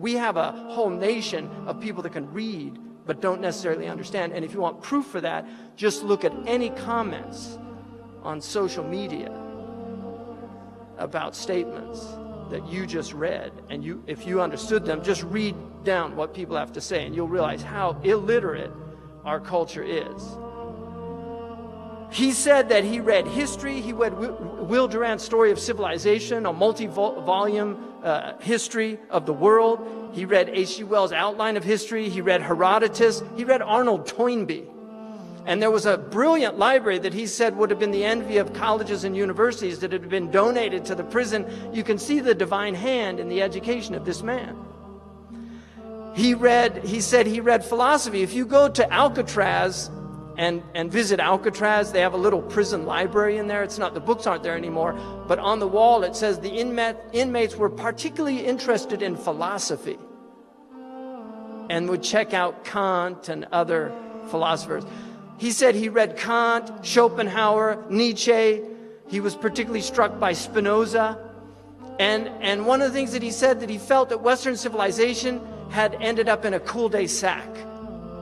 We have a whole nation of people that can read but don't necessarily understand. And if you want proof for that, just look at any comments on social media about statements that you just read, and if you understood them, just read down what people have to say, and you'll realize how illiterate our culture is. He said that he read history. He read Will Durant's Story of Civilization, a multi-volume history of the world. He read H.G. Wells' Outline of History. He read Herodotus. He read Arnold Toynbee. And there was a brilliant library that he said would have been the envy of colleges and universities that had been donated to the prison. You can see the divine hand in the education of this man. He said he read philosophy. If you go to Alcatraz and visit Alcatraz, they have a little prison library in there. It's not, the books aren't there anymore, but on the wall it says the inmates were particularly interested in philosophy and would check out Kant and other philosophers. He said he read Kant, Schopenhauer, Nietzsche. He was particularly struck by Spinoza. And one of the things that he said, that he felt that Western civilization had ended up in a cul-de-sac.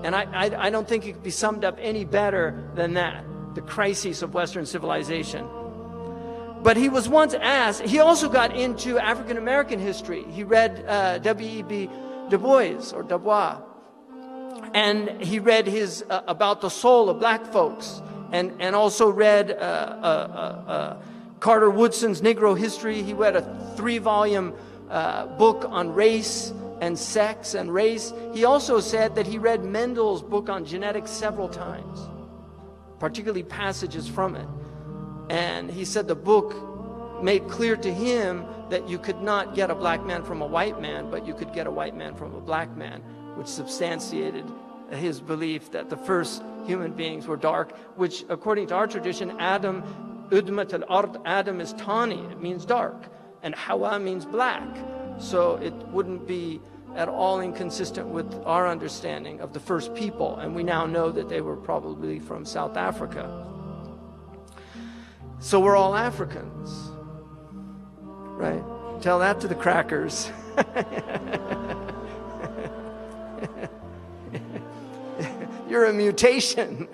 And I don't think it could be summed up any better than that, the crises of Western civilization. But he was once asked, he also got into African American history. He read W.E.B. Du Bois. And he read his about the soul of black folks, and also read Carter Woodson's Negro History. He read a 3-volume book on race and sex and race. He also said that he read Mendel's book on genetics several times, particularly passages from it. And he said the book made clear to him that you could not get a black man from a white man, but you could get a white man from a black man, which substantiated his belief that the first human beings were dark, which according to our tradition, Adam, Udmat al-Ard, Adam is tawny, it means dark, and Hawa means black. So it wouldn't be at all inconsistent with our understanding of the first people, and we now know that they were probably from South Africa. So we're all Africans, right? Tell that to the crackers. You're a mutation.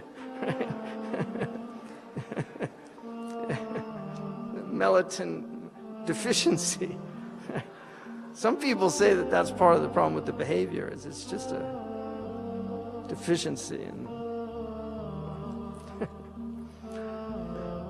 Melatonin deficiency. Some people say that that's part of the problem with the behavior, is it's just a deficiency. And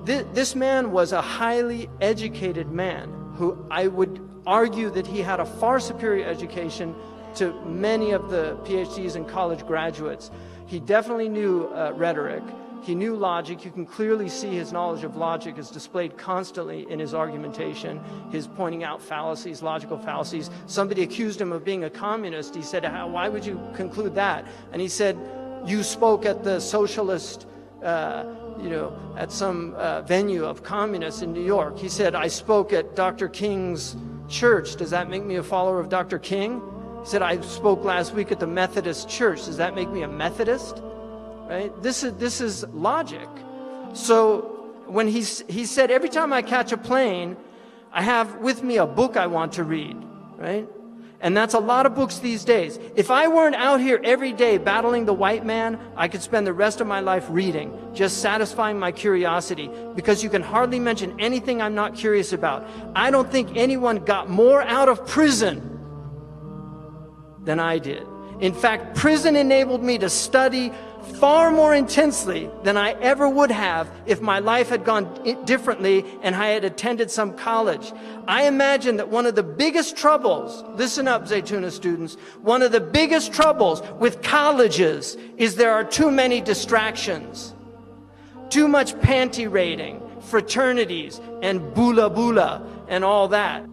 this man was a highly educated man who I would argue that he had a far superior education to many of the PhDs and college graduates. He definitely knew rhetoric. He knew logic. You can clearly see his knowledge of logic is displayed constantly in his argumentation, his pointing out fallacies, logical fallacies. Somebody accused him of being a communist. He said, why would you conclude that? And he said, you spoke at the socialist, at some venue of communists in New York. He said, I spoke at Dr. King's church. Does that make me a follower of Dr. King? He said, I spoke last week at the Methodist church. Does that make me a Methodist? Right? This is logic. So when he said, every time I catch a plane, I have with me a book I want to read, right? And that's a lot of books these days. If I weren't out here every day battling the white man, I could spend the rest of my life reading, just satisfying my curiosity, because you can hardly mention anything I'm not curious about. I don't think anyone got more out of prison than I did. In fact, prison enabled me to study far more intensely than I ever would have if my life had gone differently and I had attended some college. I imagine that one of the biggest troubles, listen up Zaytuna students, one of the biggest troubles with colleges is there are too many distractions. Too much panty raiding, fraternities, and bula bula, and all that.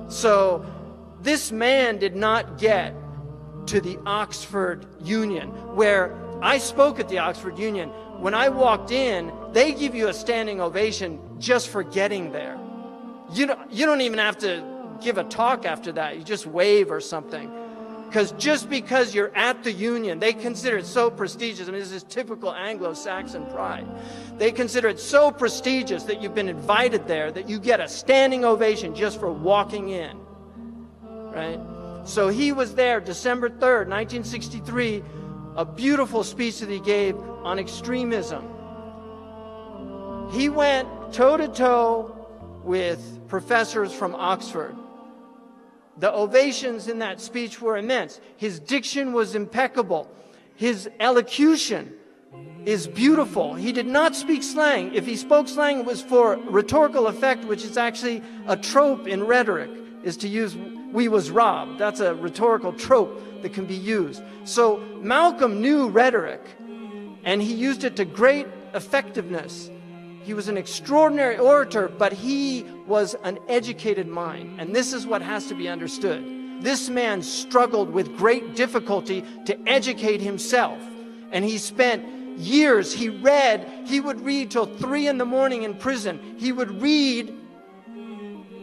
So this man did not get to the Oxford Union, where I spoke at the Oxford Union. When I walked in, they give you a standing ovation just for getting there. You don't even have to give a talk after that. You just wave or something. Just because you're at the Union, they consider it so prestigious. I mean, this is typical Anglo-Saxon pride. They consider it so prestigious that you've been invited there that you get a standing ovation just for walking in, right? So he was there December 3rd, 1963, a beautiful speech that he gave on extremism. He went toe-to-toe with professors from Oxford. The ovations in that speech were immense. His diction was impeccable. His elocution is beautiful. He did not speak slang. If he spoke slang, it was for rhetorical effect, which is actually a trope in rhetoric, is to use "we was robbed." That's a rhetorical trope that can be used. So Malcolm knew rhetoric, and he used it to great effectiveness. He was an extraordinary orator, but he was an educated mind, and this is what has to be understood. This man struggled with great difficulty to educate himself, and he spent years, he would read till 3 in the morning in prison. He would read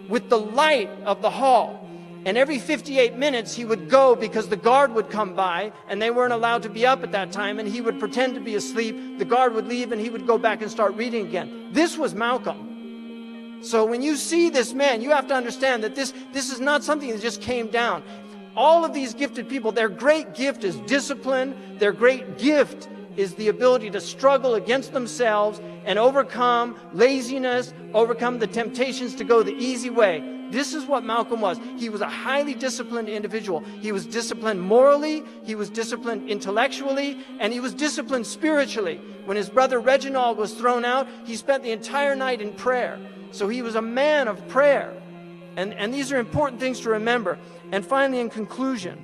with the light of the hall. And every 58 minutes he would go because the guard would come by and they weren't allowed to be up at that time, and he would pretend to be asleep. The guard would leave and he would go back and start reading again. This was Malcolm. So when you see this man, you have to understand that this is not something that just came down. All of these gifted people, their great gift is discipline. Their great gift is the ability to struggle against themselves and overcome laziness, overcome the temptations to go the easy way. This is what Malcolm was. He was a highly disciplined individual. He was disciplined morally, he was disciplined intellectually, and he was disciplined spiritually. When his brother Reginald was thrown out, he spent the entire night in prayer. So he was a man of prayer. And these are important things to remember. And finally, in conclusion,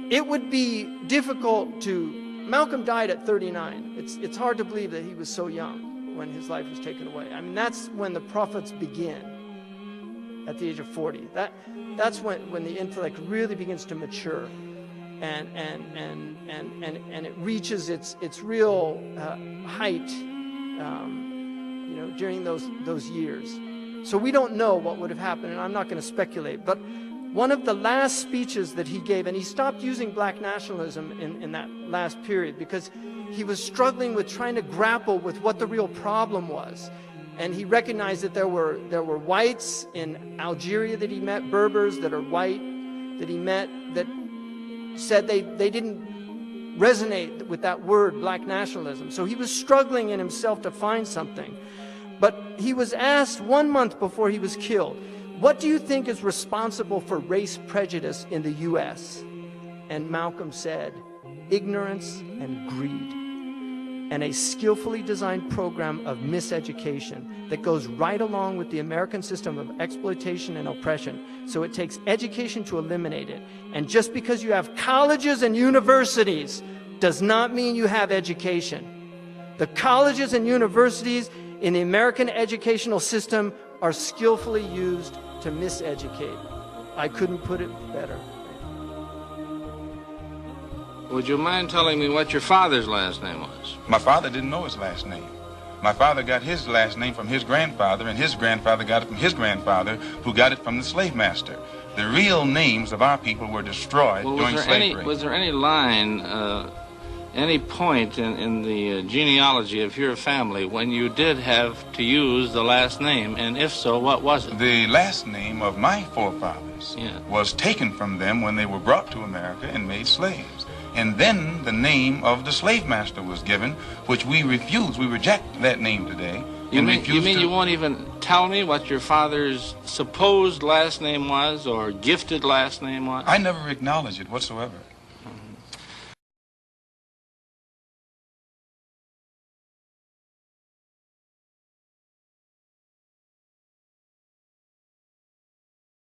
it would be difficult to... Malcolm died at 39. It's hard to believe that he was so young when his life was taken away. I mean, that's when the prophets begin, at the age of 40. That's when the intellect really begins to mature, and it reaches its real height, during those years. So we don't know what would have happened, and I'm not going to speculate. But one of the last speeches that he gave, and he stopped using black nationalism in that last period because he was struggling with trying to grapple with what the real problem was. And he recognized that there were whites in Algeria that he met, Berbers that are white, that he met, that said they didn't resonate with that word, black nationalism. So he was struggling in himself to find something. But he was asked 1 month before he was killed, "What do you think is responsible for race prejudice in the U.S.?" And Malcolm said, "Ignorance and greed, and a skillfully designed program of miseducation that goes right along with the American system of exploitation and oppression. So it takes education to eliminate it. And just because you have colleges and universities does not mean you have education. The colleges and universities in the American educational system are skillfully used to miseducate." I couldn't put it better. Would you mind telling me what your father's last name was? My father didn't know his last name. My father got his last name from his grandfather, and his grandfather got it from his grandfather, who got it from the slave master. The real names of our people were destroyed during slavery. Was there any line, any point in the genealogy of your family when you did have to use the last name, and if so, what was it? The last name of my forefathers was taken from them when they were brought to America and made slaves. And then the name of the slave master was given, which we refuse. We reject that name today. You mean you won't even tell me what your father's supposed last name was or gifted last name was? I never acknowledge it whatsoever.